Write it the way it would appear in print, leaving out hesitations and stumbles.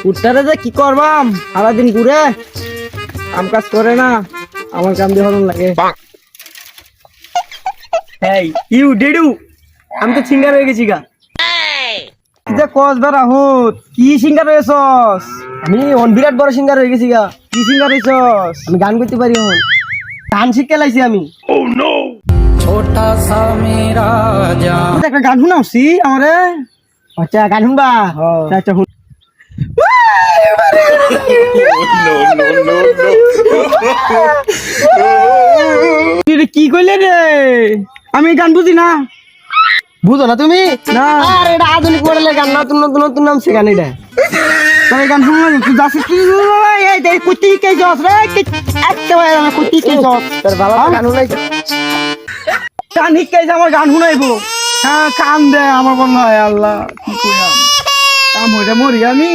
উঠটারে যে কি করবাম সারাদিন ঘুরে কাম কাজ করে না, আমার কাম দিয়ে হরণ লাগে। এই ইউ ডেডু, আমি তো সিঙ্গার হয়ে গেছি গা। কি যে কস বেড়া হুত, কি সিঙ্গার হয়েছস? আমি বিরাট বড় সিঙ্গার হয়ে গেছি গা। কি সিঙ্গার হয়েছস? আমি গান করতে পারি এখন, গান শিখে লাইছি আমি। একটা গান শুনাওছি আমারে। আচ্ছা গান শুনবা? হ্যাঁ। আচ্ছা শুন। তুই রে কি কইলে রে? আমি গান বুঝি না। বুঝো না তুমি? না। আরে এটা আধুনিক মডেলের গান, নতুন নতুন নতুন নামছে গান এটা। তোর এই গান শুনলাম তুই যাচ্ছিস কি? এই দেখ কুত্তি কে যাস রে? একেবারে আমার কুত্তি কে যাস? তোর ভালো গান শুনাই। গান শিখাইছে আমার গান শুনাইবো। হ্যাঁ কাম দে আমার মনে হয়। আল্লাহ কি কইরাম, কাম হইরা মরি আমি।